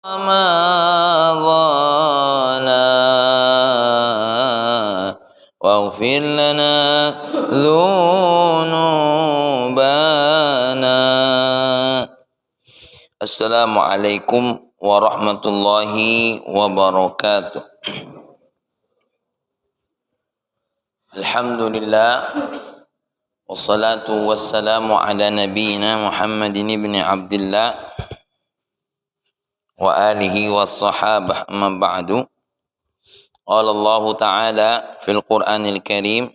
رمضانا واغفر لنا ذنوبنا. Assalamualaikum warahmatullahi wabarakatuh. Alhamdulillah wassalatu wassalamu ala nabiyyina Muhammadin ibn Abdillah wa alihi wassahabah amma ba'du. Qala Allah Ta'ala fil Qur'anil Karim,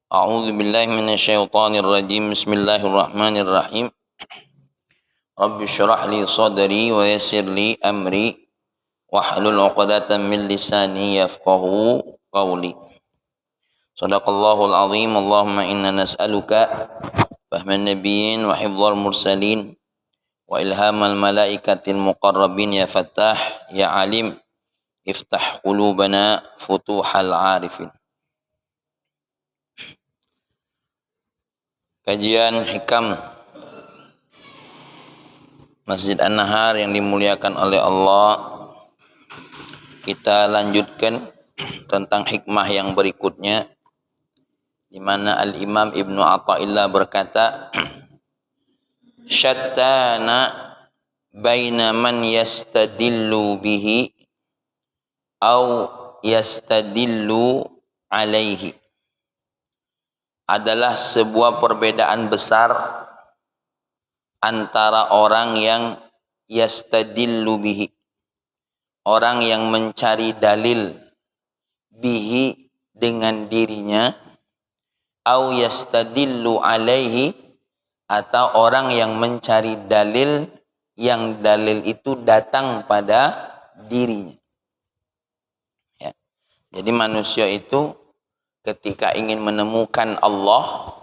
a'udzu billahi minasyaitonir rajim. Bismillahirrahmanirrahim. Rabbi syrah li sadri wa yassir li amri wahlul 'uqdatam min lisani yafqahu qawli. Shadaqallahul azim. Allahumma inna nas'aluka fahman nabiyyin wa hifdzal mursalin wa ilhamal malaikatil muqarrabin. Ya Fattah ya Alim, iftah qulubana futuhal arifin. Kajian hikam Masjid An-Nahar yang dimuliakan oleh Allah, kita lanjutkan tentang hikmah yang berikutnya, di mana Al-Imam Ibnu Athaillah berkata, syattana baina man yastadillu bihi au yastadillu alaihi. Adalah sebuah perbedaan besar antara orang yang yastadillu bihi, orang yang mencari dalil, bihi dengan dirinya, au yastadillu alaihi, atau orang yang mencari dalil yang dalil itu datang pada dirinya. Ya. Jadi manusia itu ketika ingin menemukan Allah,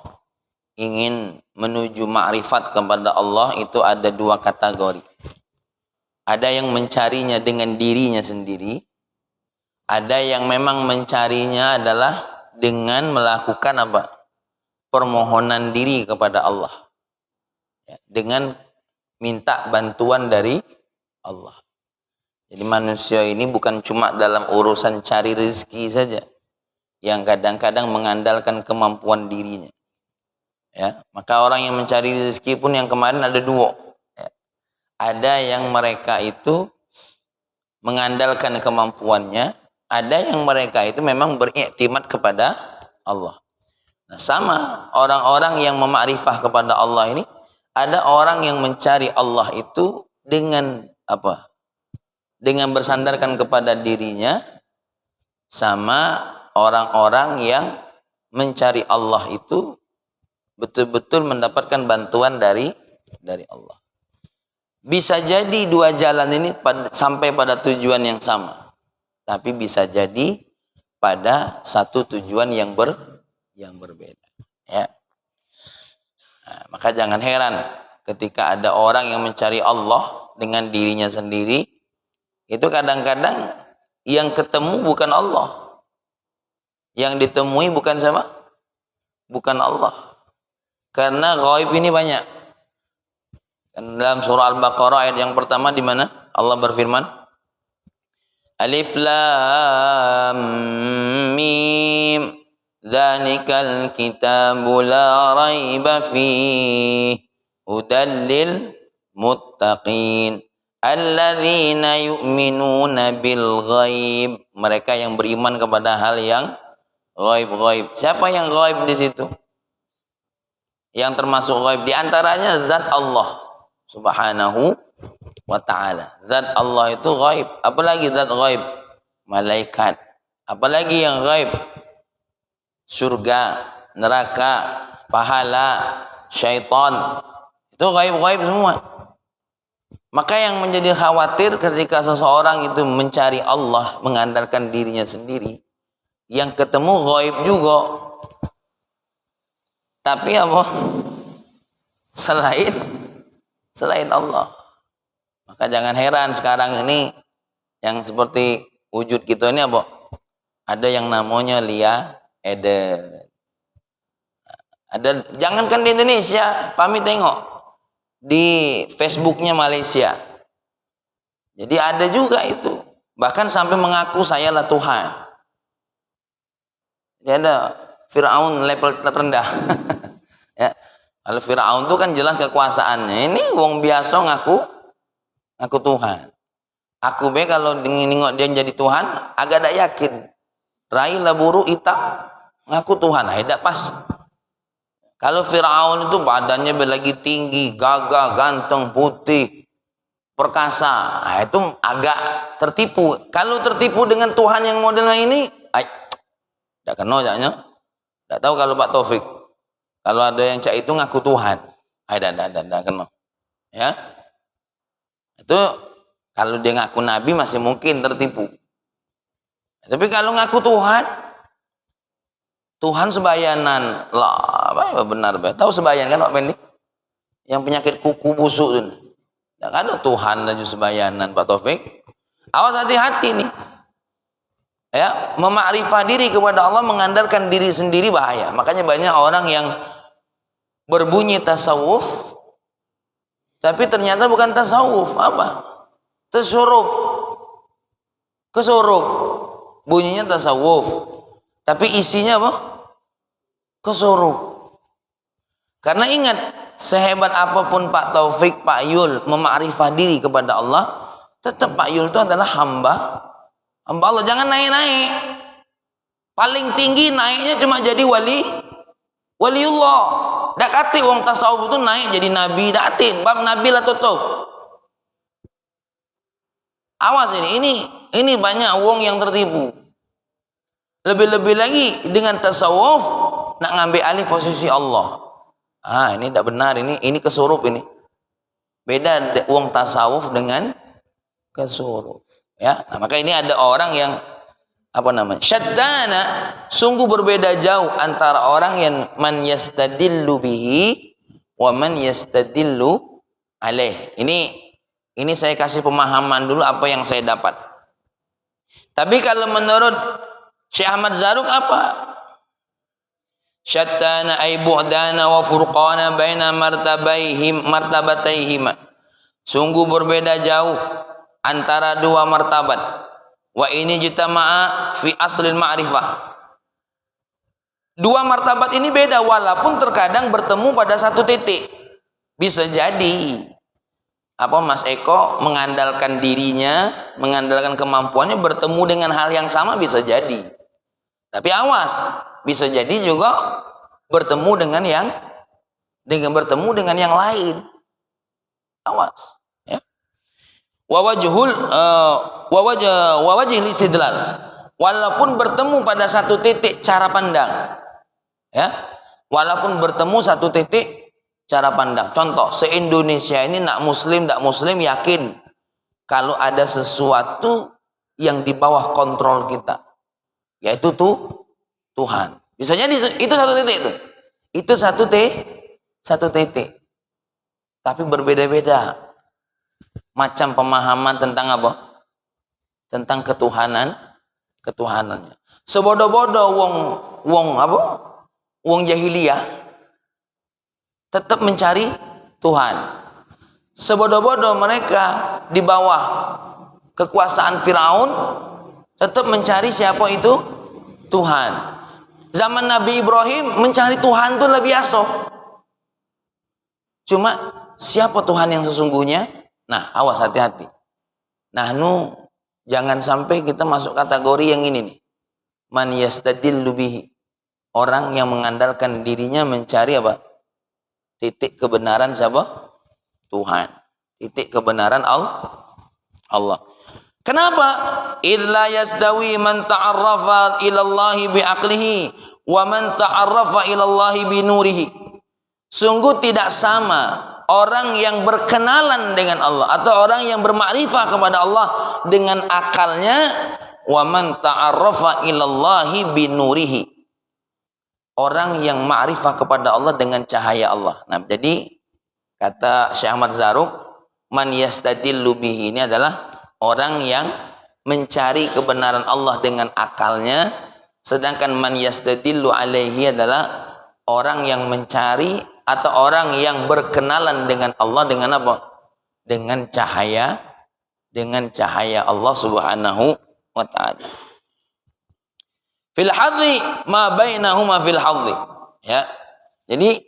ingin menuju ma'rifat kepada Allah, itu ada dua kategori. Ada yang mencarinya dengan dirinya sendiri, ada yang memang mencarinya adalah dengan melakukan apa? Permohonan diri kepada Allah, ya, dengan minta bantuan dari Allah. Jadi manusia ini bukan cuma dalam urusan cari rezeki saja, yang kadang-kadang mengandalkan kemampuan dirinya. Ya, maka orang yang mencari rezeki pun yang kemarin ada dua. Ya. Ada yang mereka itu mengandalkan kemampuannya, ada yang mereka itu memang beriktimat kepada Allah. Nah, sama orang-orang yang memakrifah kepada Allah ini, ada orang yang mencari Allah itu dengan apa? Dengan bersandarkan kepada dirinya, sama orang-orang yang mencari Allah itu betul-betul mendapatkan bantuan dari Allah. Bisa jadi dua jalan ini sampai pada tujuan yang sama, tapi bisa jadi pada satu tujuan yang berbeda. Ya. Nah, maka jangan heran ketika ada orang yang mencari Allah dengan dirinya sendiri, itu kadang-kadang yang ketemu bukan Allah, yang ditemui bukan siapa? Bukan Allah. Karena ghaib ini banyak. Dalam surah Al-Baqarah ayat yang pertama, di mana Allah berfirman, Alif Lam Mim, dzalikal kitabu la raiba fihi, hudal lil muttaqin, alladzina yu'minuna bil ghaib. Mereka yang beriman kepada hal yang ghaib. Siapa yang ghaib di situ? Yang termasuk ghaib di antaranya zat Allah Subhanahu wa ta'ala. Zat Allah itu ghaib. Apalagi zat ghaib? Malaikat. Apalagi yang ghaib? Surga, neraka, pahala, syaitan. Itu ghaib-ghaib semua. Maka yang menjadi khawatir ketika seseorang itu mencari Allah, mengandalkan dirinya sendiri, yang ketemu ghaib juga. Tapi apa? Selain Allah. Maka jangan heran sekarang ini yang seperti wujud kita ini apa? Ada yang namanya Lia Eden. Ada, jangankan di Indonesia, Fahmi tengok di Facebooknya Malaysia. Jadi ada juga itu. Bahkan sampai mengaku sayalah Tuhan. Jadi ada Firaun level terendah. Ya. Kalau Firaun itu kan jelas kekuasaannya. Ini wong biasa ngaku Tuhan. Aku be kalau nengok dia jadi Tuhan, agak tak yakin. Rai laburu hitam ngaku Tuhan, tidak pas. Kalau Firaun itu badannya lagi tinggi, gagah, ganteng, putih, perkasa, nah, itu agak tertipu. Kalau tertipu dengan Tuhan yang modelnya ini, tidak kenal jaknya. Tidak tahu kalau Pak Taufik. Kalau ada yang cak itu ngaku Tuhan, tidak kenal. Ya, itu kalau dia ngaku Nabi masih mungkin tertipu. Tapi kalau ngaku Tuhan sebayanan lah, apa benar tahu sebayan kan Pak Pendi? Yang penyakit kuku busuk itu. Tidak ada Tuhan aja sebayanan Pak Taufik. Awas hati-hati nih. Ya, memakrifah diri kepada Allah, mengandalkan diri sendiri bahaya. Makanya banyak orang yang berbunyi tasawuf, tapi ternyata bukan tasawuf, apa? Kesurup. Bunyinya tasawuf, tapi isinya apa? Kesurup. Karena ingat, sehebat apapun Pak Taufik, Pak Yul memakrifah diri kepada Allah, tetap Pak Yul itu adalah hamba Allah. Jangan naik-naik. Paling tinggi naiknya cuma jadi waliullah. Dak kati wong tasawuf itu naik jadi nabi, datin bab nabi lah tutup. Awas ini banyak wong yang tertipu. Lebih-lebih lagi dengan tasawuf nak ngambil alih posisi Allah. Ini tidak benar, ini kesurup ini. Beda wong tasawuf dengan kesurup. Ya, nah, maka ini ada orang yang syaddana, sungguh berbeda jauh antara orang yang man yastadillu bihi wa man yastadillu alaih. Ini saya kasih pemahaman dulu apa yang saya dapat. Tapi kalau menurut Syekh Ahmad Zarruq apa? Syattana ay bu'dana wa furqana baina martabataihim. Sungguh berbeda jauh antara dua martabat. Wa ini jitama'a fi aslil ma'rifah. Dua martabat ini beda walaupun terkadang bertemu pada satu titik. Bisa jadi Mas Eko mengandalkan dirinya, mengandalkan kemampuannya bertemu dengan hal yang sama, bisa jadi. Tapi awas, bisa jadi juga bertemu dengan yang lain. Awas, ya. Wa wajhul istidlal. Walaupun bertemu pada satu titik cara pandang. Ya. Walaupun bertemu satu titik cara pandang. Contoh, se-Indonesia ini nak muslim, tak muslim yakin kalau ada sesuatu yang di bawah kontrol kita, yaitu Tuhan. Misalnya itu satu titik itu. Itu satu titik. Tapi berbeda-beda macam pemahaman tentang apa? Tentang ketuhanannya. Sebodoh-bodoh wong jahiliyah tetap mencari Tuhan. Sebodoh-bodoh mereka di bawah kekuasaan Firaun tetap mencari siapa itu? Tuhan. Zaman Nabi Ibrahim mencari Tuhan itu lebih biasa. Cuma siapa Tuhan yang sesungguhnya? Nah, awas hati-hati. Jangan sampai kita masuk kategori yang ini nih. Man yastadillu bihi. Orang yang mengandalkan dirinya mencari apa? Titik kebenaran siapa? Tuhan. Titik kebenaran Allah. Kenapa? Illa yasdawi man ta'arrafa ilallahi bi'aqlihi wa man ta'arrafa ilallahi binurihi. Sungguh tidak sama orang yang berkenalan dengan Allah atau orang yang bermakrifah kepada Allah dengan akalnya, wa man ta'arrafa ilallahi binurihi. Orang yang ma'rifah kepada Allah dengan cahaya Allah. Nah, jadi kata Syekh Ahmad Zarruq, man yastadillu bihi ini adalah orang yang mencari kebenaran Allah dengan akalnya, sedangkan man yastadillu alaihi adalah orang yang mencari atau orang yang berkenalan dengan Allah dengan apa? Dengan cahaya dengan cahaya Allah Subhanahu wa taala. Fil hadhi ma bainahuma fil hadhi. Ya. Jadi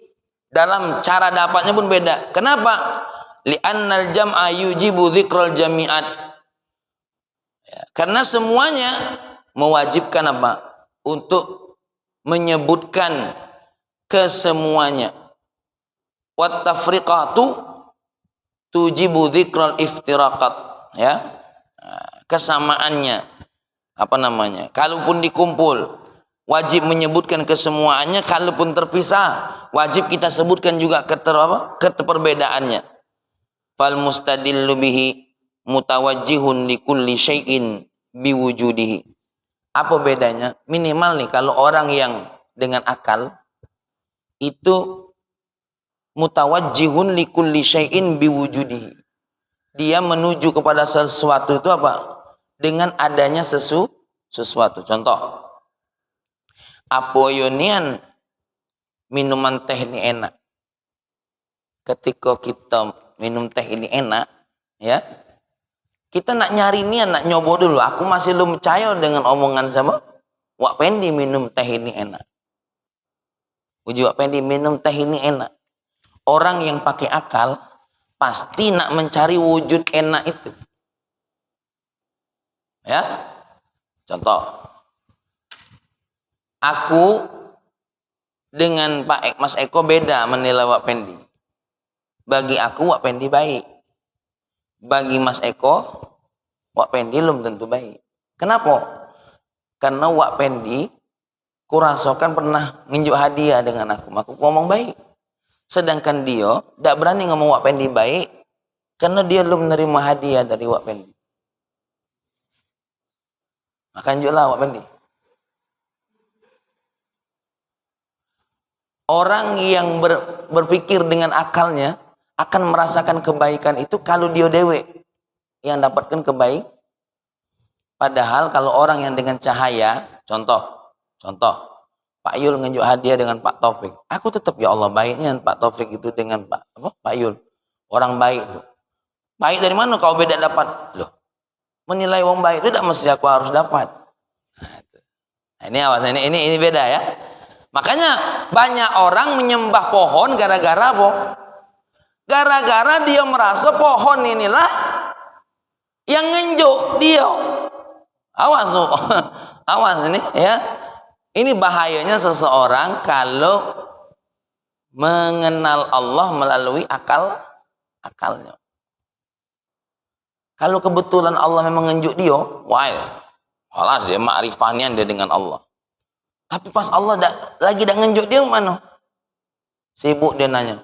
dalam cara dapatnya pun beda. Kenapa? Li'annal jam'a yujibu dzikral jami'at. Ya, karena semuanya mewajibkan apa? Untuk menyebutkan kesemuanya. Wat tafriqatu tujibu dzikral iftiraqat. Ya. Kesamaannya apa namanya? Kalaupun dikumpul wajib menyebutkan kesemuanya, kalaupun terpisah wajib kita sebutkan juga keperbedaannya. Fal mustadillu bihi mutawajjihun likulli syai'in biwujudihi. Apa bedanya? Minimal nih kalau orang yang dengan akal itu mutawajjihun likulli syai'in biwujudihi. Dia menuju kepada sesuatu itu apa? Dengan adanya sesuatu. Contoh, apoyonian minuman teh ini enak. Ketika kita minum teh ini enak, ya, kita nak nyari nian, nak nyoba dulu. Aku masih belum percaya dengan omongan sama Wak Pendi minum teh ini enak. Uji Wak Pendi minum teh ini enak. Orang yang pakai akal pasti nak mencari wujud enak itu. Ya, contoh, aku dengan Mas Eko beda menilai Wak Pendi. Bagi aku Wak Pendi baik. Bagi Mas Eko Wak Pendi belum tentu baik. Kenapa? Karena Wak Pendi kurasakan pernah nginjuk hadiah dengan aku ngomong baik. Sedangkan dia tidak berani ngomong Wak Pendi baik karena dia belum menerima hadiah dari Wak Pendi. Maka nunjuklah Wak Pendi. Orang yang berpikir dengan akalnya akan merasakan kebaikan itu kalau dia dewe yang dapatkan kebaik. Padahal kalau orang yang dengan cahaya, contoh, Pak Yul nunjuk hadiah dengan Pak Taufik. Aku tetap ya Allah baiknya Pak Taufik itu dengan Pak Yul. Orang baik itu. Baik dari mana kau beda dapat? Loh, menilai wong baik itu tidak mesti aku harus dapat. Nah, ini awas, ini beda ya. Makanya banyak orang menyembah pohon gara-gara apa? Gara-gara dia merasa pohon inilah yang ngenjuk dia. Awas tuh. Awas ini ya. Ini bahayanya seseorang kalau mengenal Allah melalui akalnya. Kalau kebetulan Allah memang ngenjuk dia, wah, halas dia ma'rifahnya dia dengan Allah. Tapi pas Allah lagi dah ngenjuk dia mana? Sibuk dia nanya,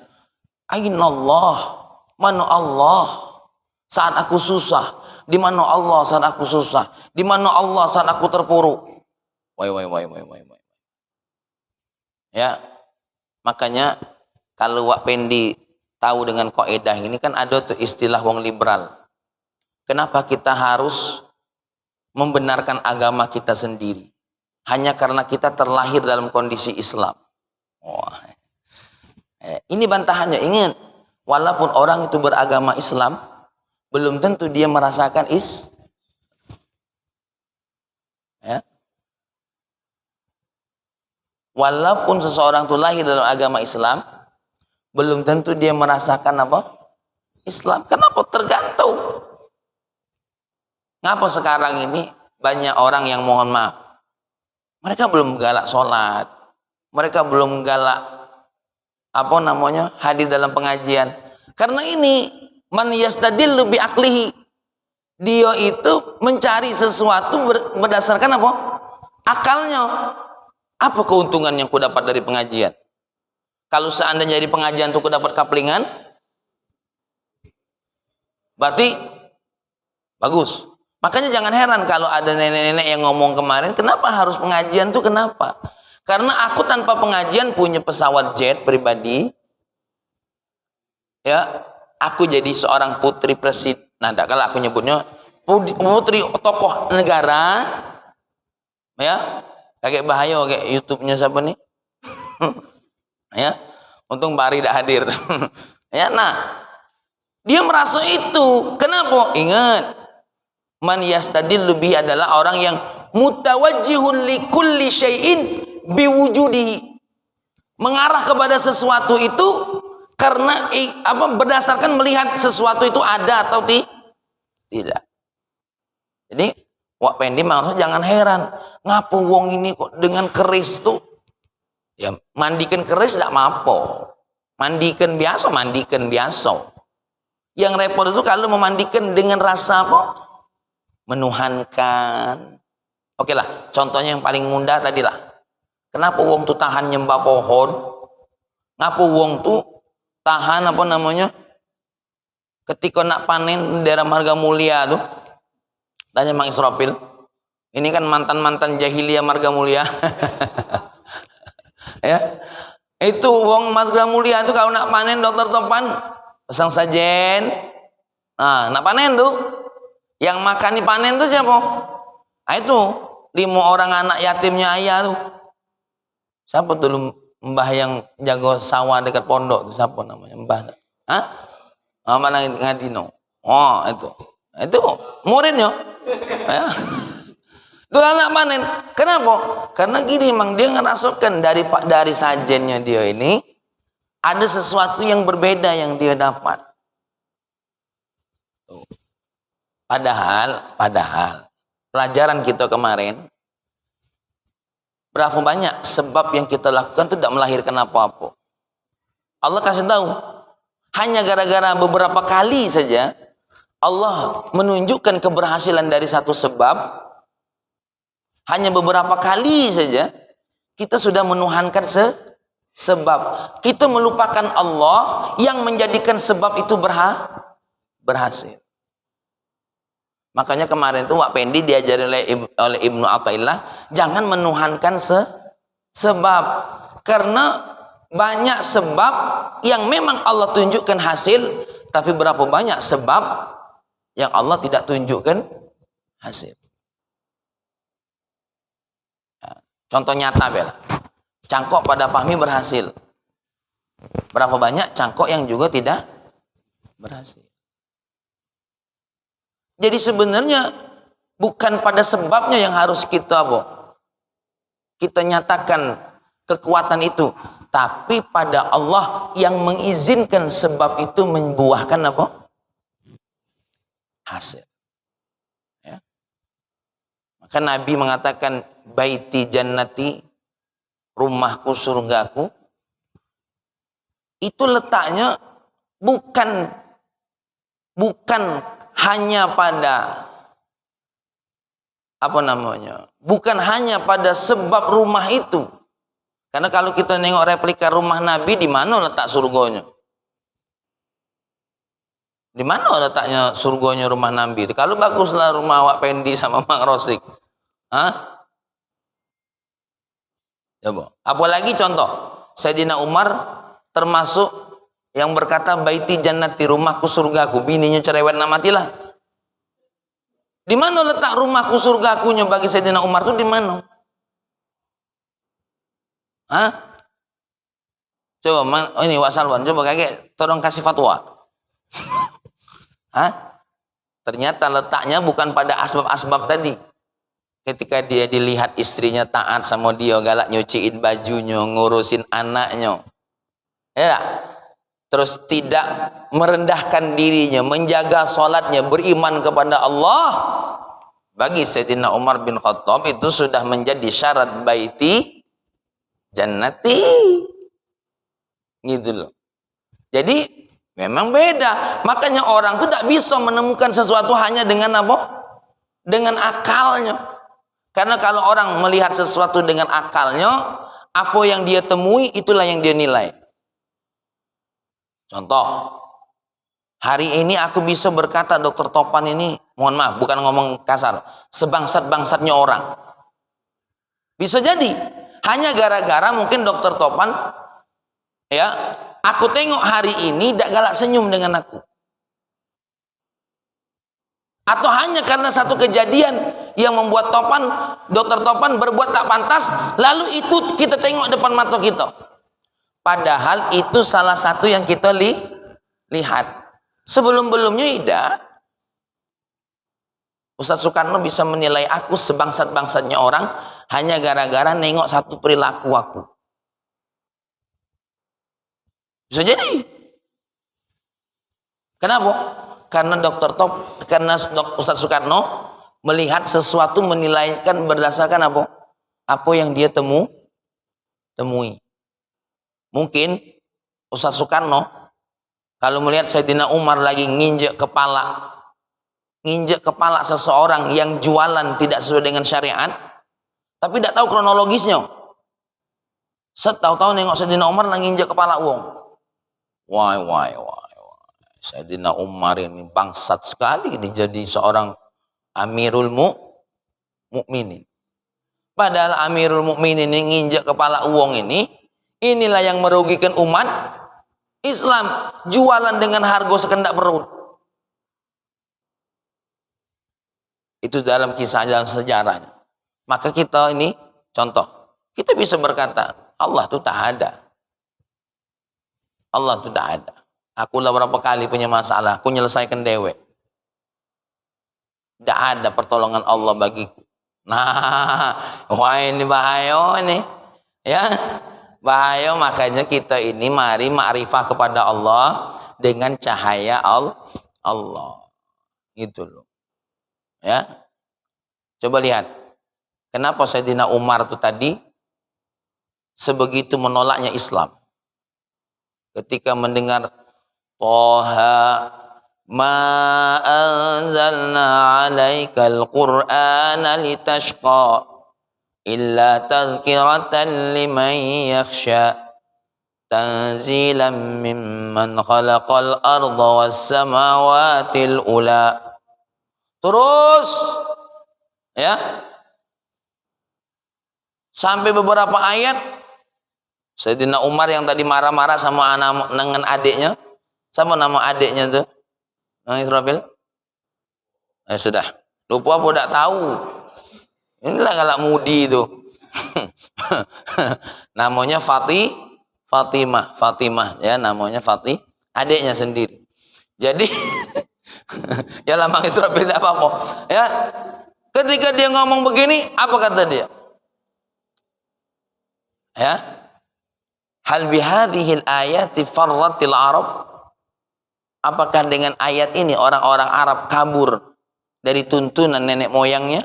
"Aina Allah? Mana Allah saat aku susah? Di mana Allah saat aku susah? Di mana Allah saat aku terpuruk?" Wai. Ya. Makanya kalau Wak Pendi tahu dengan kaidah ini kan ada tuh istilah wong liberal. Kenapa kita harus membenarkan agama kita sendiri? Hanya karena kita terlahir dalam kondisi Islam. Wah. Ini bantahannya. Ingat, walaupun orang itu beragama Islam, belum tentu dia merasakan ya. Walaupun seseorang itu lahir dalam agama Islam, belum tentu dia merasakan apa? Islam. Kenapa? Tergantung. Ngapa sekarang ini banyak orang yang mohon maaf, mereka belum galak sholat, mereka belum galak apa namanya hadir dalam pengajian. Karena ini man yastadillu bi aklihi, dia itu mencari sesuatu berdasarkan apa? Akalnya. Apa keuntungan yang ku dapat dari pengajian? Kalau seandainya dari pengajian itu ku dapat kaplingan, berarti bagus. Makanya jangan heran kalau ada nenek-nenek yang ngomong kemarin, kenapa harus pengajian tuh kenapa? Karena aku tanpa pengajian punya pesawat jet pribadi, ya, aku jadi seorang putri presiden. Nah, kalau aku nyebutnya putri tokoh negara, ya, kayak bahaya kayak YouTube-nya siapa nih? Ya, untung Mbak Ari tidak hadir. Ya, nah, dia merasa itu. Kenapa? Ingat. Man yastadillu bihi adalah orang yang mutawajjihun li kulli syai'in biwujudihi, mengarah kepada sesuatu itu karena berdasarkan melihat sesuatu itu ada atau tidak. Jadi wak pendi maksudnya jangan heran, ngapa wong ini kok dengan keris tuh, ya mandikan keris tidak mapo, mandikan biasa. Yang repot itu kalau memandikan dengan rasa apa? Menuhankan. Oke lah, contohnya yang paling mudah tadi lah. Kenapa wong tuh tahan nyembah pohon? Ngapa wong tuh tahan apa namanya? Ketika nak panen daerah Marga Mulia tuh, tanya Mang Israfil. Ini kan mantan jahiliyah Marga Mulia. Ya. Itu wong Marga Mulia itu kalau nak panen dokter Topan pasang sajen. Nah, nak panen tuh yang makan di panen tuh siapa? Nah, itu 5 orang anak yatimnya ayah tuh. Siapa tuh mbah yang jago sawah dekat pondok tuh, siapa namanya? Mbah. Hah? Mana Ngadino. Oh, itu muridnya. Ya. Itu anak panen. Kenapa? Karena gini, emang dia ngerasakan dari sajennya dia ini ada sesuatu yang berbeda yang dia dapat. Padahal pelajaran kita kemarin, berapa banyak sebab yang kita lakukan itu tidak melahirkan apa-apa. Allah kasih tahu, hanya gara-gara beberapa kali saja Allah menunjukkan keberhasilan dari satu sebab. Hanya beberapa kali saja kita sudah menuhankan sebab. Kita melupakan Allah yang menjadikan sebab itu berhasil. Makanya kemarin itu Wak Pendi diajari oleh Ibnu Athaillah, jangan menuhankan sebab. Karena banyak sebab yang memang Allah tunjukkan hasil, tapi berapa banyak sebab yang Allah tidak tunjukkan hasil. Contoh nyata bela, cangkok pada Fahmi berhasil. Berapa banyak cangkok yang juga tidak berhasil. Jadi sebenarnya bukan pada sebabnya yang harus kita nyatakan kekuatan itu, tapi pada Allah yang mengizinkan sebab itu membuahkan hasil. Ya. Maka Nabi mengatakan, baiti jannati, rumahku surgaku, itu letaknya bukan hanya pada bukan hanya pada sebab rumah itu. Karena kalau kita nengok replika rumah Nabi, di mana letak surganya? Di mana letaknya surganya rumah Nabi? Kalau baguslah rumah Wak Pendi sama Mang Rosik. Hah? Coba. Apalagi contoh, Sayyidina Umar termasuk yang berkata baiti jannati, rumahku surgaku, bininya cerewet namatilah. Di mana letak rumahku surgakunya bagi Sayyidina Umar itu di mana? Hah? Coba ini Wak Salwan, coba kakek tolong kasih fatwa. Hah? Ternyata letaknya bukan pada asbab-asbab tadi. Ketika dia dilihat istrinya taat sama dia, galak nyuciin bajunya, ngurusin anaknya. Ya. Terus tidak merendahkan dirinya, menjaga sholatnya, beriman kepada Allah, bagi Sayyidina Umar bin Khattab itu sudah menjadi syarat baiti jannati, gitu loh. Jadi memang beda. Makanya orang tuh tidak bisa menemukan sesuatu hanya dengan dengan akalnya. Karena kalau orang melihat sesuatu dengan akalnya, apa yang dia temui itulah yang dia nilai. Contoh, hari ini aku bisa berkata Dokter Topan ini, mohon maaf, bukan ngomong kasar, sebangsat-bangsatnya orang. Bisa jadi, hanya gara-gara mungkin Dokter Topan, ya, aku tengok hari ini tidak galak senyum dengan aku. Atau hanya karena satu kejadian yang membuat Dokter Topan berbuat tak pantas, lalu itu kita tengok depan mata kita. Padahal itu salah satu yang kita lihat. Sebelum-belumnya tidak. Ustaz Soekarno bisa menilai aku sebangsat-bangsatnya orang hanya gara-gara nengok satu perilaku aku. Bisa jadi. Kenapa? Karena Ustaz Soekarno melihat sesuatu, menilaikan berdasarkan apa? Apa yang dia temui. Mungkin Ustaz Soekarno kalau melihat Sayyidina Umar lagi nginjek kepala seseorang yang jualan tidak sesuai dengan syariat, tapi tidak tahu kronologisnya. Tahu-tahu nengok Sayyidina Umar lagi nginjek kepala wong. Wah. Sayyidina Umar ini bangsat sekali ini jadi seorang Amirul Mukminin. Padahal Amirul Mukminin ini nginjek kepala wong ini, inilah yang merugikan umat Islam, jualan dengan harga sekendak perut. Itu dalam kisah, dalam sejarahnya. Maka kita ini contoh, kita bisa berkata Allah itu tak ada. Allah itu tak ada. Aku lah berapa kali punya masalah, aku nyelesaikan dewek. Tidak ada pertolongan Allah bagiku. Nah, wah ini bahaya ini. Ya, bahaya. Makanya kita ini mari ma'rifah kepada Allah dengan cahaya Allah. Gitu loh. Ya. Coba lihat. Kenapa Sayyidina Umar itu tadi sebegitu menolaknya Islam. Ketika mendengar Toha ma anzalna alaikal qur'ana litashqa illa tadhkiratan liman yakhsha tanzilan mimman khalaqal arda was samawatil ula. Terus ya sampai beberapa ayat Sayyidina Umar yang tadi marah-marah sama anak dengan adiknya. Sama nama adiknya tuh? Bang Israfil? Sudah. Lupa apa tidak tahu? Inilah galak mudi itu. Namanya Fatimah ya, namanya adiknya sendiri. Jadi ya lah Bang Israfil tidak apa-apa. Ya. Ketika dia ngomong begini, apa kata dia? Ya. Hal bihadhil ayati farratil Arab? Apakah dengan ayat ini orang-orang Arab kabur dari tuntunan nenek moyangnya?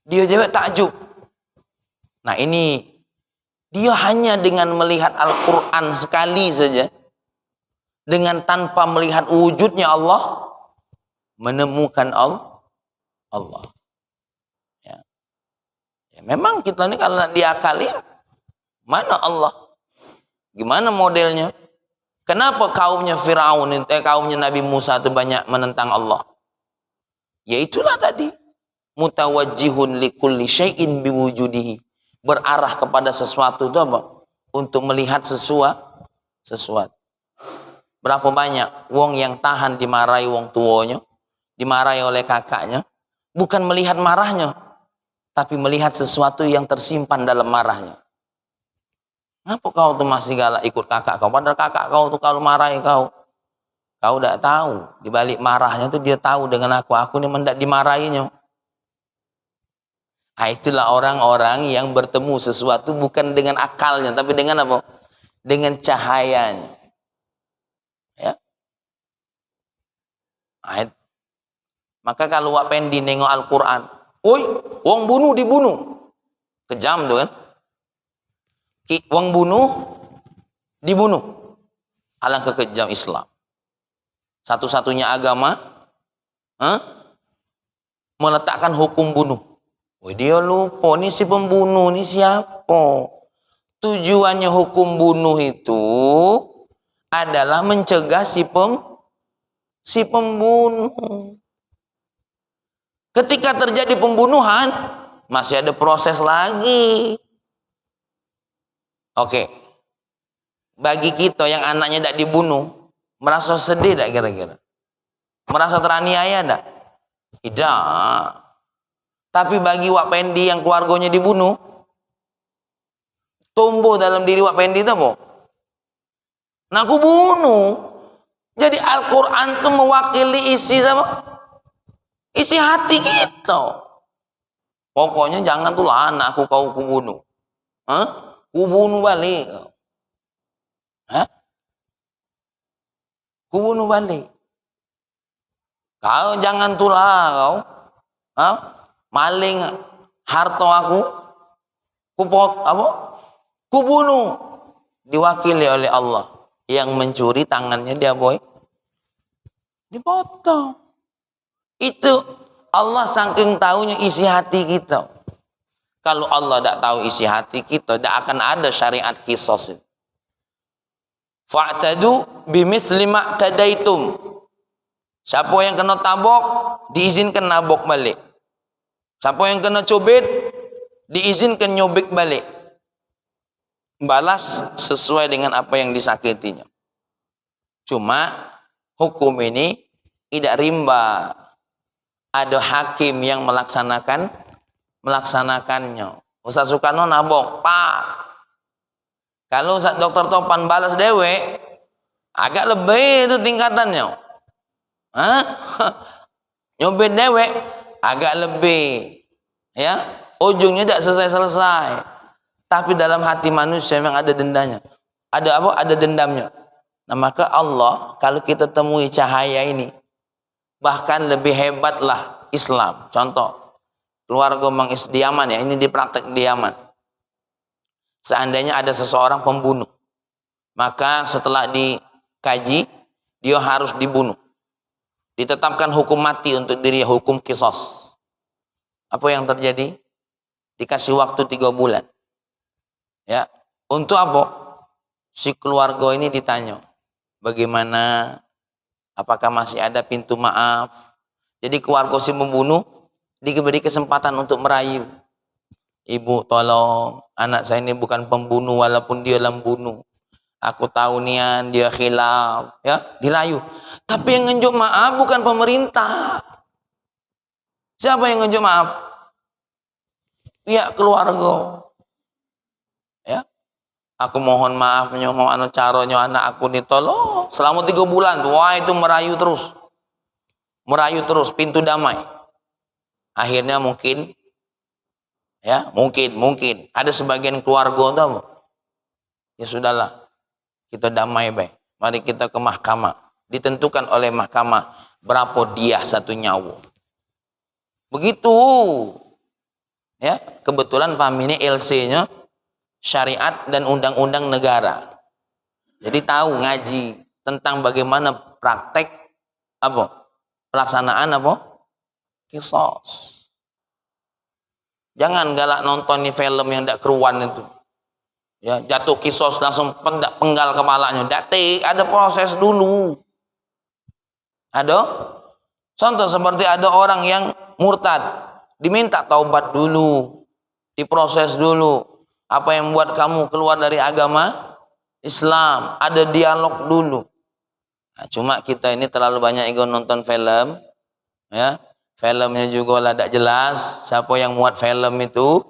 Dia jawab takjub. Nah ini, dia hanya dengan melihat Al-Quran sekali saja, dengan tanpa melihat wujudnya Allah, menemukan Allah. Ya. Ya, memang kita ini kalau diakali, mana Allah? Gimana modelnya? Kenapa kaumnya Firaun, kaumnya Nabi Musa itu banyak menentang Allah? Ya itulah tadi. Mutawajjihun likulli syai'in biwujudihi. Berarah kepada sesuatu itu apa? Untuk melihat sesuatu. Berapa banyak wong yang tahan dimarahi wong tuanya, dimarahi oleh kakaknya, bukan melihat marahnya, tapi melihat sesuatu yang tersimpan dalam marahnya. Kenapa kau tuh masih galak ikut kakak kau? Padahal kakak kau tuh kalau marahi kau tidak tahu. Di balik marahnya tuh dia tahu dengan aku ini mendak dimarahinya. Nah, itulah orang-orang yang bertemu sesuatu bukan dengan akalnya, tapi dengan apa? Dengan cahayanya. Ya. Nah, maka kalau Wak Pendi nengok Al-Quran, woi, wong bunuh dibunuh. Kejam tuh kan? Wong bunuh dibunuh. Alangkah kejam Islam. Satu-satunya agama meletakkan hukum bunuh. Oh, dia lupa nih si pembunuh ini siapa? Tujuannya hukum bunuh itu adalah mencegah si pembunuh. Ketika terjadi pembunuhan masih ada proses lagi. Oke, bagi kita yang anaknya tidak dibunuh, merasa sedih tidak kira-kira? Merasa teraniaya tidak? Tidak. Tapi bagi Wak Pendi yang keluarganya dibunuh, tumbuh dalam diri Wak Pendi itu apa? Nah aku bunuh. Jadi Al-Quran itu mewakili isi sama? Isi hati kita. Pokoknya jangan tuh lah anakku kau kubunuh. Hah? Kubunuh balik. Hah? Kubunuh balik. Kau jangan tulah kau. Hah? Maling harta aku. Kubunuh. Diwakili oleh Allah. Yang mencuri tangannya dia boy. Dipotong. Itu Allah saking tahunya isi hati kita. Kalau Allah tidak tahu isi hati kita, tidak akan ada syariat qisas. Fa'tadu bimithli ma'tadaitum. Siapa yang kena tabok, diizinkan nabok balik. Siapa yang kena cubit, diizinkan nyubik balik. Balas sesuai dengan apa yang disakitinya. Cuma hukum ini tidak rimba. Ada hakim yang melaksanakannya. Ustaz Soekarno nabok, Pak. Kalau Ustaz Dr. Topan balas dewe, agak lebih itu tingkatannya. Hah? Nyobet dewe, agak lebih. Ya, ujungnya tidak selesai-selesai. Tapi dalam hati manusia memang ada dendanya. Ada apa? Ada dendamnya. Nah, maka Allah kalau kita temui cahaya ini, bahkan lebih hebatlah Islam. Contoh, keluarga di Yaman ya, ini dipraktek di Yaman. Seandainya ada seseorang pembunuh, maka setelah dikaji, dia harus dibunuh. Ditetapkan hukum mati untuk diri, hukum qisas. Apa yang terjadi? Dikasih waktu 3 bulan. Ya, untuk apa? Si keluarga ini ditanya, bagaimana? Apakah masih ada pintu maaf? Jadi keluarga si membunuh diberi kesempatan untuk merayu. Ibu, tolong, anak saya ini bukan pembunuh walaupun dia lembunuh. Aku tahu nian dia khilaf, ya, dirayu. Tapi yang ngejuk maaf bukan pemerintah. Siapa yang ngejuk maaf? Pihak keluarga. Ya. Aku mohon maafnya, mau anu caranya anak aku ditolong selama 3 bulan. Wah, itu merayu terus. Merayu terus, pintu damai. Akhirnya mungkin ya, mungkin ada sebagian keluarga tahu. Ya sudahlah. Kita damai baik. Mari kita ke mahkamah. Ditentukan oleh mahkamah berapa diah 1 nyawa. Begitu. Ya, kebetulan family LC-nya syariat dan undang-undang negara. Jadi tahu ngaji tentang bagaimana praktek apa? Pelaksanaan apa? Qisas. Jangan galak nonton nih film yang tidak keruan itu. Ya, jatuh qisas langsung penggal kepalanya. Ada proses dulu. Ada? Contoh seperti ada orang yang murtad, diminta taubat dulu, diproses dulu. Apa yang membuat kamu keluar dari agama Islam? Ada dialog dulu. Nah, cuma kita ini terlalu banyak ego nonton film, ya. Filmnya juga lah tidak jelas. Siapa yang muat film itu?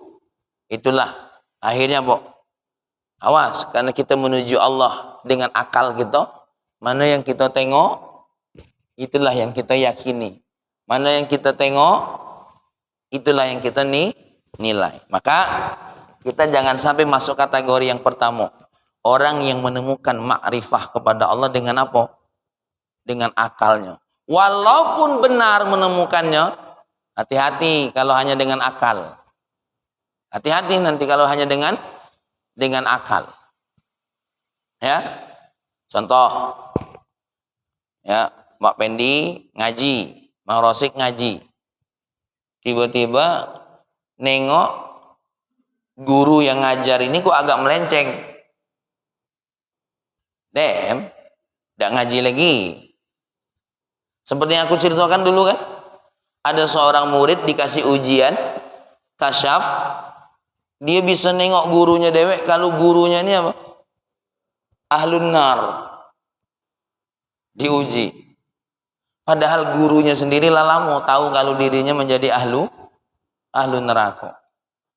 Itulah akhirnya, Pok. Awas, karena kita menuju Allah dengan akal kita. Mana yang kita tengok, itulah yang kita yakini. Mana yang kita tengok, itulah yang kita nilai. Maka kita jangan sampai masuk kategori yang pertama. Orang yang menemukan makrifah kepada Allah dengan apa? Dengan akalnya. Walaupun benar menemukannya, hati-hati kalau hanya dengan akal. Hati-hati nanti kalau hanya dengan akal. Ya. Contoh. Ya, Mbak Pendi ngaji, Mang Rosik ngaji. Tiba-tiba nengok guru yang ngajar ini kok agak melenceng. Tidak ngaji lagi. Seperti yang aku ceritakan dulu kan, ada seorang murid dikasih ujian kasyaf, dia bisa nengok gurunya dewek kalau gurunya ini apa? Ahlun nar. Diuji. Padahal gurunya sendiri lalamu tahu kalau dirinya menjadi ahlu neraka.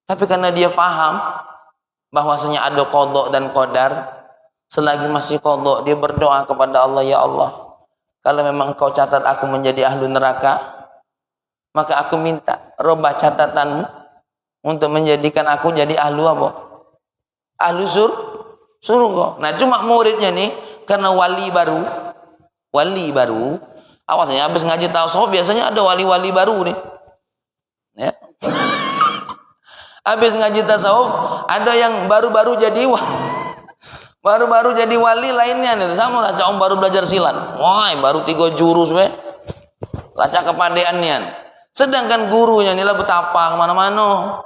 Tapi karena dia faham bahwasanya ada qadha dan qadar, selagi masih qadha dia berdoa kepada Allah, ya Allah, kalau memang Engkau catat aku menjadi ahlu neraka, Maka aku minta robah catatanmu untuk menjadikan aku jadi ahlu apa? Ahlu surga. Nah cuma muridnya nih karena wali baru, awasnya habis ngaji tasawuf biasanya ada wali-wali baru nih. Ya. Habis ngaji tasawuf ada yang baru-baru jadi wali lainnya nih. Sama lah cak baru belajar silat. Wah, baru 3 jurus we. Lacak kepadeannya. Sedangkan gurunya inilah betapa kemana-mana.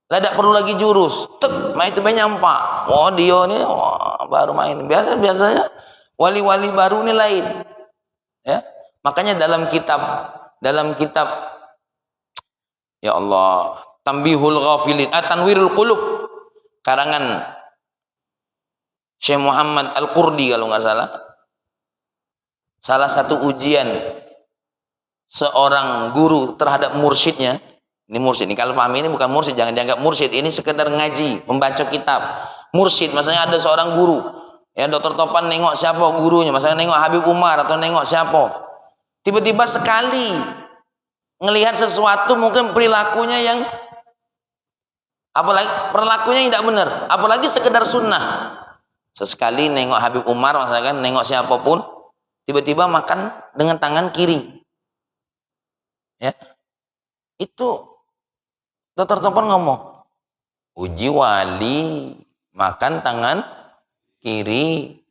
Lah tidak perlu lagi jurus. Tek, main itu nyampak. Oh dia nih baru main. Biasanya wali-wali baru ini lain. Ya. Makanya dalam kitab ya Allah, Tambihul Ghafilin, Tanwirul Qulub, karangan Syekh Muhammad Al-Qurdi kalau nggak salah. Salah satu ujian seorang guru terhadap mursyidnya. Ini mursyid, ini kalau pahami ini bukan mursyid, jangan dianggap mursyid. Ini sekedar ngaji, membaca kitab. Mursyid, maksudnya ada seorang guru. Ya, Dr. Topan nengok siapa gurunya, maksudnya nengok Habib Umar atau nengok siapa. Tiba-tiba sekali ngelihat sesuatu mungkin perilakunya yang apalagi perilakunya yang tidak benar, apalagi sekedar sunnah. Sesekali nengok Habib Umar, maksudnya kan nengok siapapun, tiba-tiba makan dengan tangan kiri. Ya. Itu Dr. Topan ngomong, uji wali makan tangan kiri,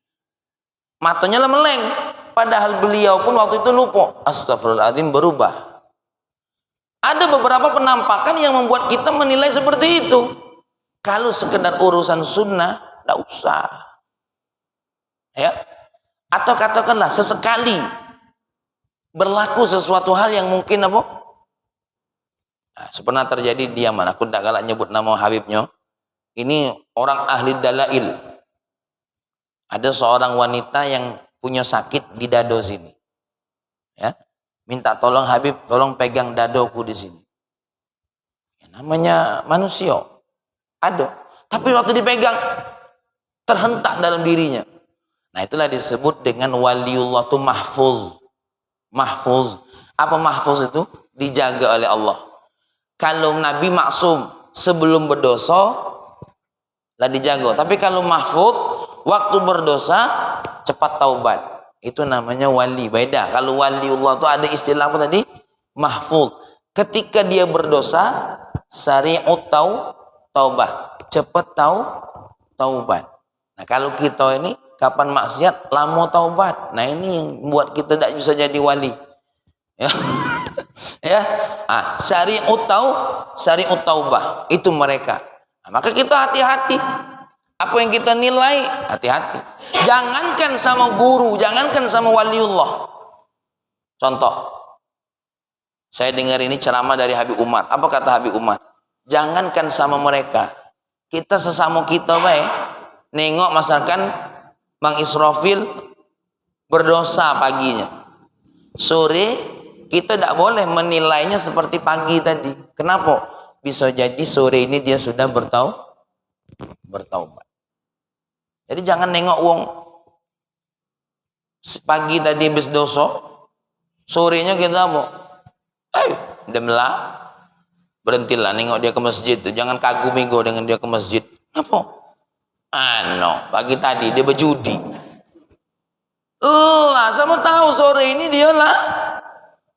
matanya meleng, padahal beliau pun waktu itu lupa. Astagfirullahaladzim, berubah. Ada beberapa penampakan yang membuat kita menilai seperti itu. Kalau sekedar urusan sunnah, tidak usah. Ya, atau katakanlah sesekali berlaku sesuatu hal yang mungkin apa? Nah, pernah terjadi dia mana? Aku tidak galak nyebut nama Habibnya. Ini orang ahli dalail. Ada seorang wanita yang punya sakit di dado sini. Ya, minta tolong Habib, tolong pegang dadoku di sini. Ya, namanya manusia. Ada. Tapi waktu dipegang terhentak dalam dirinya. Nah, itulah disebut dengan waliullah itu mahfuz. Mahfuz. Apa mahfuz itu? Dijaga oleh Allah. Kalau Nabi maksum sebelum berdosa lah dijaga. Tapi kalau mahfud waktu berdosa cepat taubat. Itu namanya wali. Beda. Kalau waliullah itu ada istilah apa tadi? Mahfud. Ketika dia berdosa sari'ut taubah. Cepat taubat. Nah, kalau kita ini kapan maksiat lama taubat. Nah, ini yang buat kita tidak bisa jadi wali. Ya. Ya, syari'ut taubah itu mereka. Nah, maka kita hati-hati. Apa yang kita nilai, hati-hati. Jangankan sama guru, jangankan sama waliullah. Contoh, saya dengar ini ceramah dari Habib Umar. Apa kata Habib Umar? Jangankan sama mereka, kita sesama kita baik. Nengok masakan Mang Israfil berdosa paginya, sore kita tidak boleh menilainya seperti pagi tadi. Kenapa? Bisa jadi sore ini dia sudah bertaubat. Jadi jangan nengok wong pagi tadi habis dosa, sorenya kita mau, demlah, berhentilah nengok dia ke masjid. Jangan kagumi go dengan dia ke masjid. Apa? Pagi tadi dia berjudi. Lah, sama tahu sore ini dia lah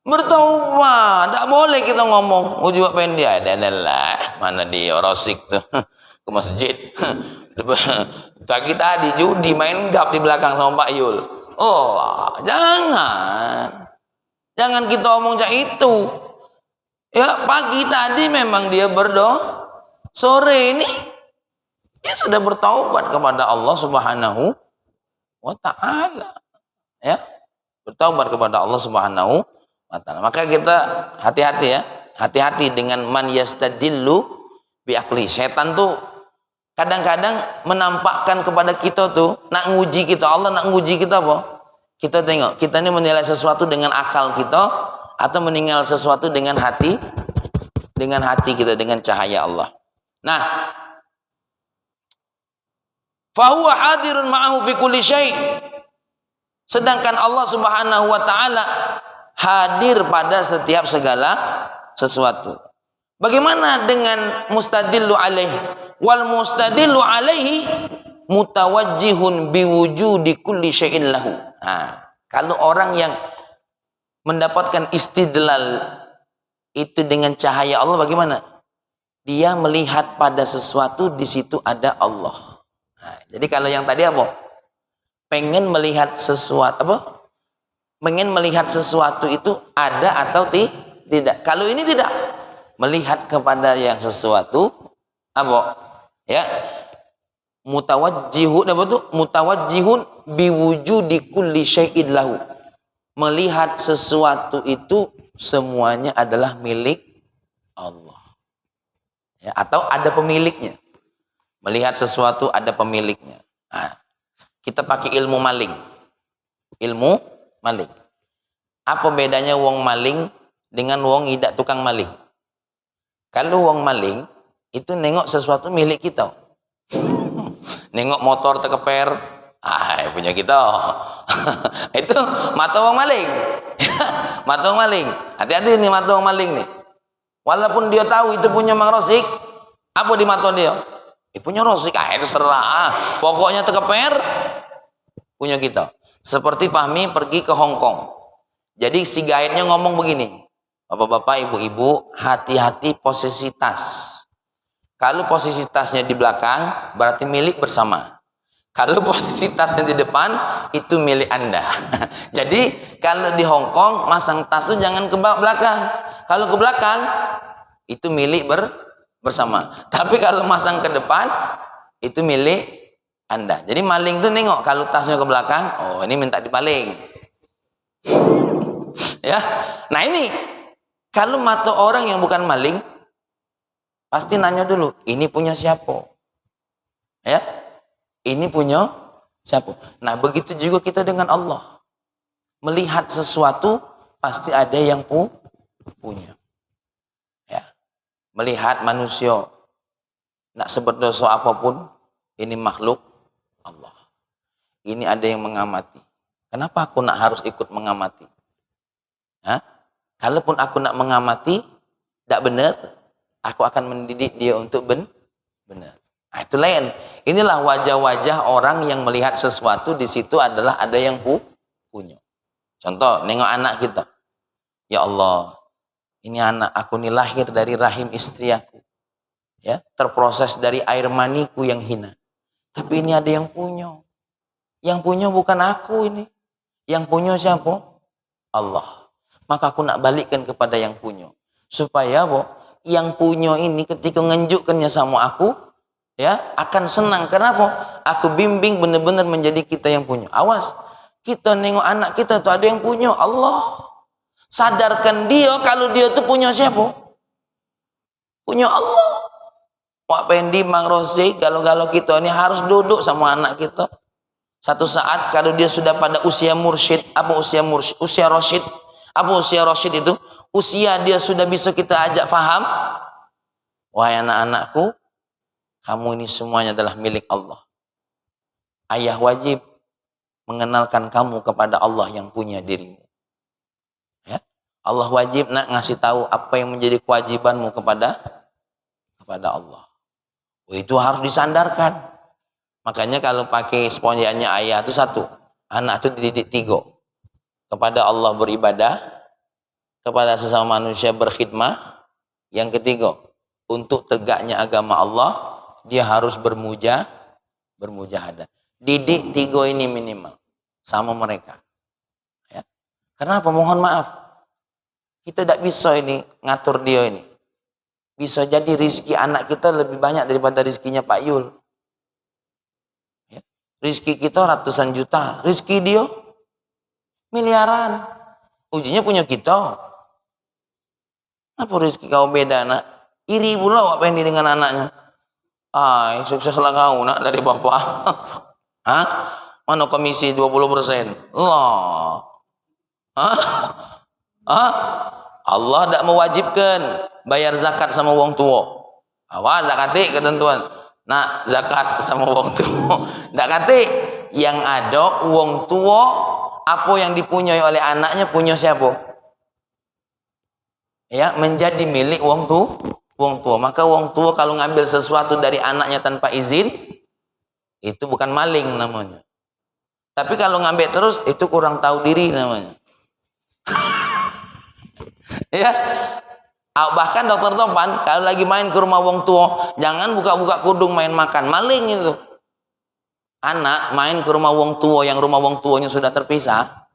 bertaubat. Tak boleh kita ngomong ujung pendek adalah mana dia rosik tuh ke masjid. Pagi tadi judi main gap di belakang sama Pak Yul. Jangan kita omong cak itu. Ya, pagi tadi memang dia berdoa, sore ini dia sudah bertaubat kepada Allah Subhanahu wa Ta'ala. Ya, bertaubat kepada Allah Subhanahu wa Ta'ala. Maka kita hati-hati ya, hati-hati dengan man yastadillu biakli. Setan tuh kadang-kadang menampakkan kepada kita tuh nak nguji kita. Allah nak nguji kita apa? Kita tengok, kita ini menilai sesuatu dengan akal kita atau meninggal sesuatu dengan hati kita, dengan cahaya Allah. Nah, fahuwa hadirun ma'ahu fi kulli syai'. Sedangkan Allah Subhanahu wa Ta'ala hadir pada setiap segala sesuatu. Bagaimana dengan mustadillu alaih? Wal mustadillu alaihi mutawajjihun biwujudi kulli syai'in lahu. Nah, kalau orang yang mendapatkan istidlal itu dengan cahaya Allah, bagaimana? Dia melihat pada sesuatu, di situ ada Allah. Nah, jadi kalau yang tadi apa? Pengen melihat sesuatu apa? Pengen melihat sesuatu itu ada atau tidak. Kalau ini tidak, melihat kepada yang sesuatu apa? Ya. Mutawajjihun apa tuh? Mutawajjihun biwujudi kulli syai'in lahu. Melihat sesuatu itu semuanya adalah milik Allah. Ya, atau ada pemiliknya. Melihat sesuatu ada pemiliknya. Nah, kita pakai ilmu maling. Ilmu maling. Apa bedanya wong maling dengan wong tidak tukang maling? Kalau wong maling itu nengok sesuatu milik kita. Nengok motor terkeper, punya kita. Itu mata wong maling. Mata wong maling. Hati-hati nih mata wong maling nih. Walaupun dia tahu itu punya Mang Rosik, apa di mata dia? Punya Rosik, itu serah. Pokoknya terkeper, punya kita. Seperti Fahmi pergi ke Hong Kong. Jadi si guide-nya ngomong begini, Bapak-bapak, ibu-ibu, hati-hati posisi tas. Kalau posisi tasnya di belakang, berarti milik bersama. Kalau posisi tasnya di depan, itu milik Anda. Jadi kalau di Hong Kong, masang tas itu jangan ke belakang. Kalau ke belakang, itu milik bersama. Tapi kalau masang ke depan, itu milik Anda. Jadi maling itu nengok, kalau tasnya ke belakang, oh ini minta dipaling. Ya, nah ini kalau mata orang yang bukan maling, pasti nanya dulu, ini punya siapa? Ya, ini punya siapa? Nah begitu juga kita dengan Allah. Melihat sesuatu, pasti ada yang punya. Ya, melihat manusia, nak seberdosa apapun, ini makhluk Allah. Ini ada yang mengamati. Kenapa aku nak harus ikut mengamati? Hah? Kalaupun aku nak mengamati, tidak benar, aku akan mendidik dia untuk benar. Nah, itu lain. Inilah wajah-wajah orang yang melihat sesuatu, di situ adalah ada yang punya. Contoh, nengok anak kita. Ya Allah, ini anak aku ini lahir dari rahim istri aku. Ya, terproses dari air maniku yang hina. Tapi ini ada yang punya. Yang punya bukan aku ini. Yang punya siapa? Allah. Maka aku nak balikkan kepada yang punya. Supaya yang punya ini ketika ngenjukkannya sama aku, ya akan senang. Kenapa? Aku bimbing benar-benar menjadi kita yang punya. Awas, kita nengok anak kita tuh ada yang punya Allah. Sadarkan dia kalau dia tuh punya siapa? Punya Allah. Wak Pendi, Mang Rosi, kalau kita ini harus duduk sama anak kita. Satu saat kalau dia sudah pada usia mursyid, usia rasyid, apa usia rasyid itu? Usia dia sudah bisa kita ajak faham. Wahai anak-anakku, kamu ini semuanya adalah milik Allah. Ayah wajib mengenalkan kamu kepada Allah yang punya dirimu. Ya? Allah wajib nak ngasih tahu apa yang menjadi kewajibanmu kepada Allah. Itu harus disandarkan. Makanya kalau pakai sponjannya ayah itu satu, anak itu dididik tiga. Kepada Allah beribadah, kepada sesama manusia berkhidmah. Yang ketiga, untuk tegaknya agama Allah, dia harus bermujahadah. Didik tiga ini minimal sama mereka. Ya. Kenapa? Mohon maaf, kita tidak bisa ini ngatur dia ini. Bisa jadi rizki anak kita lebih banyak daripada rizkinya Pak Yul. Ya. Rizki kita ratusan juta, rizki dia miliaran. Ujinya punya kita. Apa rezeki kau beda nak? Iri pula Wak Pendi dengan anaknya. Sukseslah kau nak dari bapak. Hah? Mana komisi 20%? Allah. Allah tidak mewajibkan bayar zakat sama wong tua. Awal tak katik ketentuan. Nak zakat sama wong tua. Tak katik. Yang ada wong tua, apa yang dipunyai oleh anaknya punya siapa? ya, menjadi milik wong tua. Maka wong tua kalau ngambil sesuatu dari anaknya tanpa izin, itu bukan maling namanya. Tapi kalau ngambil terus, itu kurang tahu diri namanya. Ya, bahkan dokter Topan kalau lagi main ke rumah wong tua, jangan buka-buka kudung main makan, maling itu. Anak main ke rumah wong tua yang rumah wong tuanya sudah terpisah,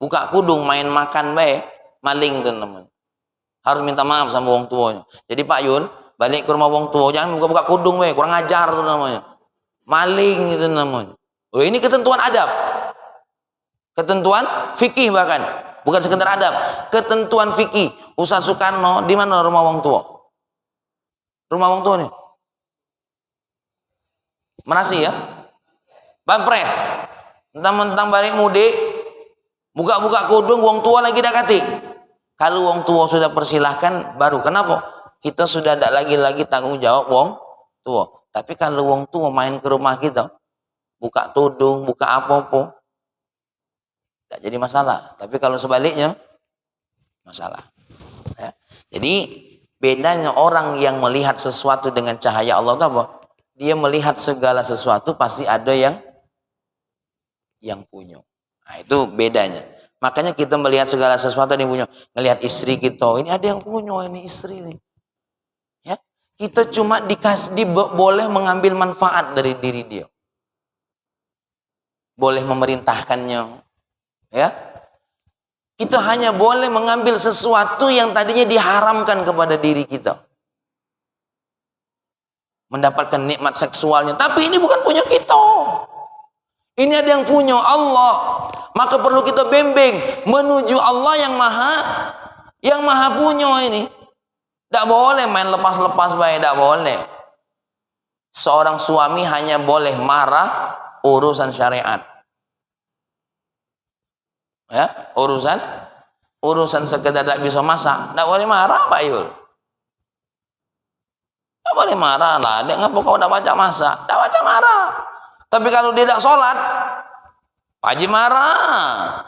buka kudung main makan baik, maling itu namanya. Harus minta maaf sama wong tuanya. Jadi Pak Yun balik ke rumah wong tua, jangan buka-buka kudung baik, kurang ajar itu namanya. Maling itu namanya. Oh, ini ketentuan adab, ketentuan fikih, bahkan bukan sekedar adab, ketentuan fikih. Ustaz Soekarno di mana rumah wong tua? Rumah wong tua nih Merasi ya, Bampres. Mentang-mentang balik mudik, buka-buka kudung, wong tua lagi dakati. Kalau wong tua sudah persilahkan, baru kenapa? Kita sudah tidak lagi tanggung jawab wong tua. Tapi kalau wong tua main ke rumah kita, buka tudung, buka apa-apa, tidak jadi masalah. Tapi kalau sebaliknya, masalah. Ya. Jadi bedanya orang yang melihat sesuatu dengan cahaya Allah itu apa? Dia melihat segala sesuatu pasti ada yang punya. Nah, itu bedanya. Makanya kita melihat segala sesuatu yang punya. Melihat istri kita, ini ada yang punya, ini istri nih. Ya, kita cuma boleh mengambil manfaat dari diri dia. Boleh memerintahkannya. Ya. Kita hanya boleh mengambil sesuatu yang tadinya diharamkan kepada diri kita. Mendapatkan nikmat seksualnya, tapi ini bukan punya kita. Ini ada yang punya Allah. Maka perlu kita bimbing menuju Allah yang maha punya ini. Tidak boleh main lepas-lepas baik, tidak boleh. Seorang suami hanya boleh marah urusan syariat. Ya, urusan sekedar tidak bisa masak, tidak boleh marah Pak Yul. Tidak boleh marah lah. Dia ngapa kau tidak baca masak? Tidak baca marah. Tapi kalau dia tidak sholat, wajib marah.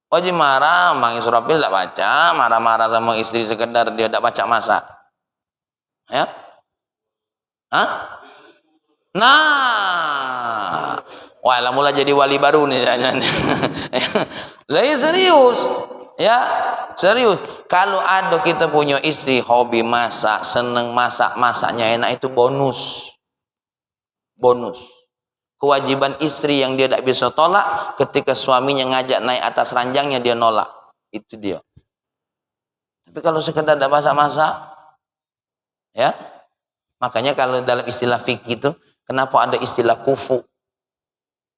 Wajib marah. Mang Israfil tidak baca, marah-marah sama istri sekedar dia tidak baca masak. Ya? Hah? Nah, wah, mulai jadi wali baru nih. Lah ya serius. Ya, serius. Kalau ada kita punya istri hobi masak, seneng masak, masaknya enak, itu bonus. Bonus. Kewajiban istri yang dia tidak bisa tolak ketika suaminya ngajak naik atas ranjangnya dia nolak. Itu dia. Tapi kalau sekedar tidak masak-masak, ya. Makanya kalau dalam istilah fikih itu, kenapa ada istilah kufu?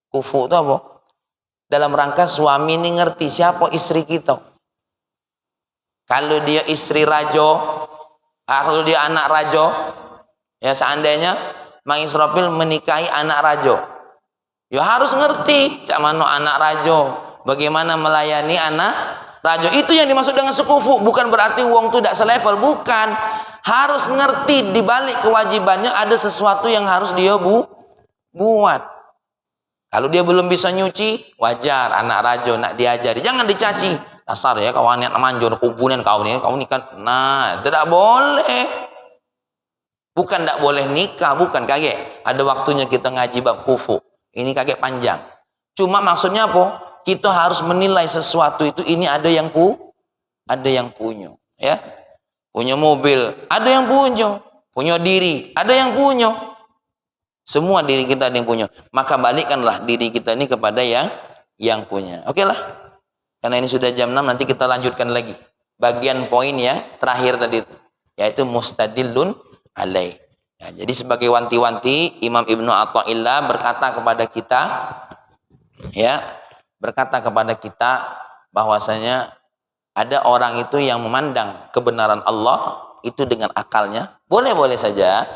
Kufu itu apa? Dalam rangka suami ini ngerti siapa istri kita. Kalau dia istri rajo, kalau dia anak rajo, ya seandainya Mang Israfil menikahi anak rajo, ya harus ngerti cak mano anak rajo, bagaimana melayani anak rajo. Itu yang dimaksud dengan sekufu. Bukan berarti wong itu tidak selevel, bukan. Harus ngerti di balik kewajibannya ada sesuatu yang harus dia buat. Kalau dia belum bisa nyuci, wajar anak rajo nak diajari, jangan dicaci. Dasar ya kawan yang manjo kubunan kau nih kan. Nah, tidak boleh. Bukan tidak boleh nikah, bukan kaget. Ada waktunya kita ngaji bab kufu. Ini kaget panjang. Cuma maksudnya apa? Kita harus menilai sesuatu itu, ini ada yang punya, ya. Punya mobil, ada yang punya diri, ada yang punya. Semua diri kita ada yang punya. Maka balikkanlah diri kita ini kepada yang punya. Oke lah. Karena ini sudah jam 6, nanti kita lanjutkan lagi. Bagian poin yang terakhir tadi itu, yaitu mustadillun alaih. Ya, jadi sebagai wanti-wanti, Imam Ibnu Athaillah berkata kepada kita bahwasanya ada orang itu yang memandang kebenaran Allah itu dengan akalnya, boleh-boleh saja,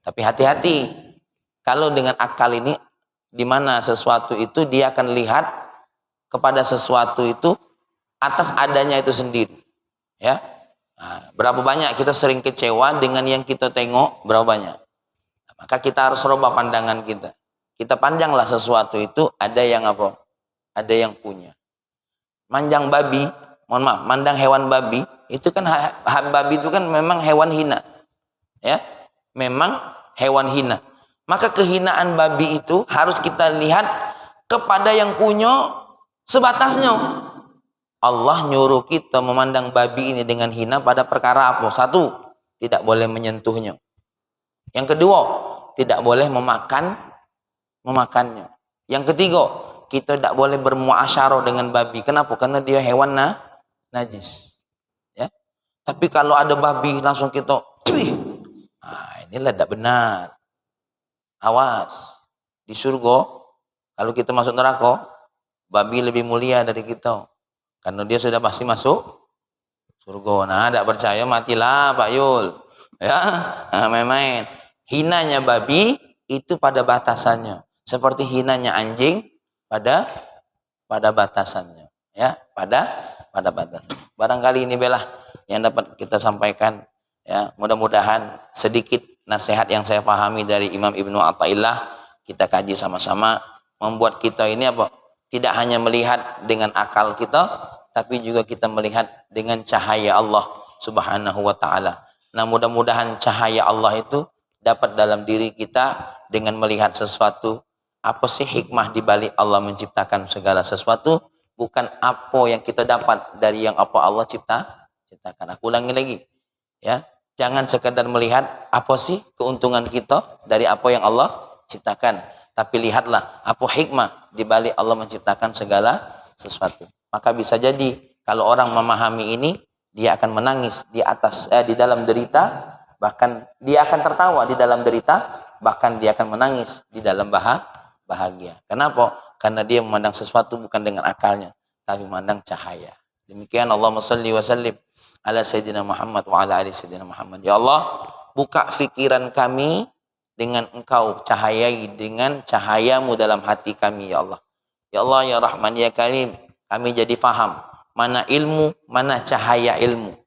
tapi hati-hati. Kalau dengan akal ini, di mana sesuatu itu dia akan lihat kepada sesuatu itu atas adanya itu sendiri, ya. Nah, berapa banyak kita sering kecewa dengan yang kita tengok, berapa banyak. Nah, maka kita harus rubah pandangan kita. Kita pandanglah sesuatu itu ada yang apa? Ada yang punya. Manjang babi, mohon maaf, mandang hewan babi, itu kan babi itu kan memang hewan hina. Ya, memang hewan hina. Maka kehinaan babi itu harus kita lihat kepada yang punya sebatasnya. Allah nyuruh kita memandang babi ini dengan hina pada perkara apa? Satu, tidak boleh menyentuhnya. Yang kedua, tidak boleh memakannya. Yang ketiga, kita tidak boleh bermuasyarah dengan babi. Kenapa? Karena dia hewan najis. Ya. Tapi kalau ada babi langsung kita, inilah tidak benar. Awas. Di surga, kalau kita masuk neraka, babi lebih mulia dari kita. Karena dia sudah pasti masuk surga. Nah, tidak percaya matilah Pak Yul. Ya, main-main. Hinanya babi itu pada batasannya. Seperti hinanya anjing pada batasannya. Ya, pada batasan. Barangkali ini belah yang dapat kita sampaikan. Ya, mudah-mudahan sedikit nasihat yang saya pahami dari Imam Ibnu Athaillah kita kaji sama-sama, membuat kita ini apa? Tidak hanya melihat dengan akal kita, tapi juga kita melihat dengan cahaya Allah Subhanahu wa taala. Nah, mudah-mudahan cahaya Allah itu dapat dalam diri kita dengan melihat sesuatu. Apa sih hikmah di balik Allah menciptakan segala sesuatu? Bukan apa yang kita dapat dari yang apa Allah ciptakan. Aku ulangi lagi. Ya, jangan sekadar melihat apa sih keuntungan kita dari apa yang Allah ciptakan, tapi lihatlah apa hikmah di balik Allah menciptakan segala sesuatu. Maka bisa jadi kalau orang memahami ini, dia akan menangis di dalam derita, bahkan dia akan tertawa di dalam derita, bahkan dia akan menangis di dalam bahagia. Kenapa? Karena dia memandang sesuatu bukan dengan akalnya, tapi memandang cahaya. Demikian, Allahumma shalli wa sallim ala sayyidina Muhammad wa ala ali sayyidina Muhammad. Ya Allah, buka fikiran kami dengan Engkau, cahayai dengan cahayamu dalam hati kami, ya Allah. Ya Allah, ya Rahman, ya Karim, kami jadi faham mana ilmu, mana cahaya ilmu.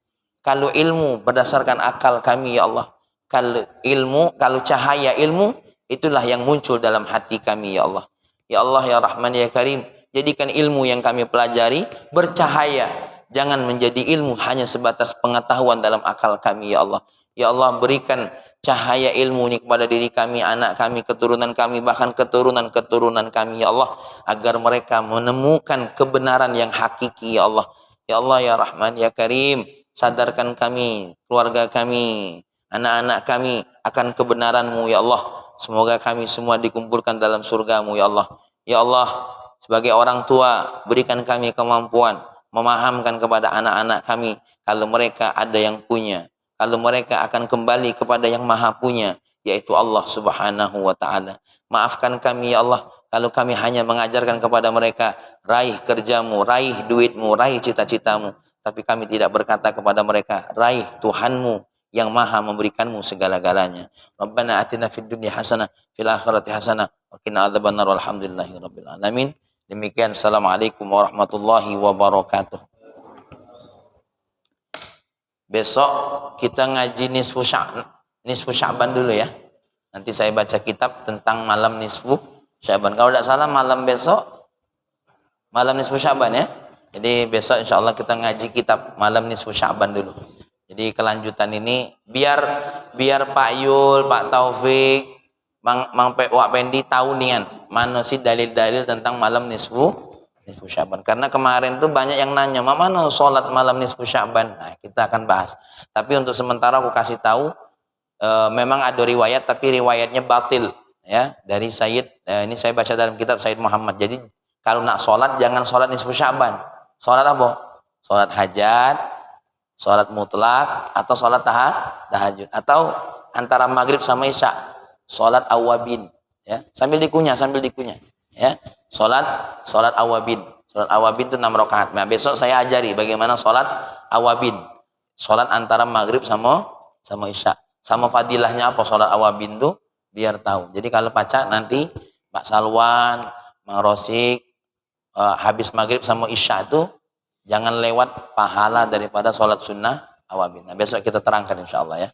Kalau ilmu berdasarkan akal kami, ya Allah. Kalau cahaya ilmu, itulah yang muncul dalam hati kami, ya Allah. Ya Allah, ya Rahman, ya Karim, jadikan ilmu yang kami pelajari bercahaya. Jangan menjadi ilmu hanya sebatas pengetahuan dalam akal kami, ya Allah. Ya Allah, berikan cahaya ilmu ini kepada diri kami, anak kami, keturunan kami, bahkan keturunan-keturunan kami, ya Allah, agar mereka menemukan kebenaran yang hakiki, ya Allah. Ya Allah, ya Rahman, ya Karim, sadarkan kami, keluarga kami, anak-anak kami akan kebenaran-Mu, ya Allah. Semoga kami semua dikumpulkan dalam surga-Mu, ya Allah. Ya Allah, sebagai orang tua, berikan kami kemampuan memahamkan kepada anak-anak kami kalau mereka ada yang punya, kalau mereka akan kembali kepada yang maha punya, yaitu Allah Subhanahu wa ta'ala. Maafkan kami, ya Allah, kalau kami hanya mengajarkan kepada mereka, raih kerjamu, raih duitmu, raih cita-citamu, tapi kami tidak berkata kepada mereka, raih Tuhanmu yang maha memberikanmu segala-galanya. Rabbana atina fid dunya hasanah, fil akhirati hasanah, wa qina adzabannar, walhamdulillahi rabbil alamin. Demikian, assalamualaikum warahmatullahi wabarakatuh. Besok kita ngaji nisfu Sya'ban dulu ya. Nanti saya baca kitab tentang malam nisfu Sya'ban. Kalau tidak salah malam besok malam nisfu Sya'ban ya. Jadi besok insya Allah kita ngaji kitab malam nisfu Sya'ban dulu. Jadi kelanjutan ini biar Pak Yul, Pak Taufik, Mang Wak Pendi tahu nian mana sih dalil-dalil tentang malam nisfu Sya'ban. Karena kemarin tuh banyak yang nanya, mana sholat malam nisfu Sya'ban? Nah, kita akan bahas. Tapi untuk sementara aku kasih tahu, memang ada riwayat, tapi riwayatnya batil ya dari Sayyid. Ini saya baca dalam kitab Sayyid Muhammad. Jadi kalau nak sholat jangan sholat nisfu Sya'ban. Sholat apa? Sholat hajat, sholat mutlak, atau sholat tahajud, atau antara maghrib sama isya, sholat awabin ya, sambil dikunyah ya, sholat awabin itu 6 rakaat. Nah, besok saya ajari bagaimana sholat awabin, sholat antara maghrib sama isya, sama fadilahnya apa sholat awabin tuh, biar tahu. Jadi kalau baca nanti Pak Salwan, Mang Rosik, habis maghrib sama isya itu jangan lewat pahala daripada sholat sunnah awabin. Nah, besok kita terangkan insya Allah ya.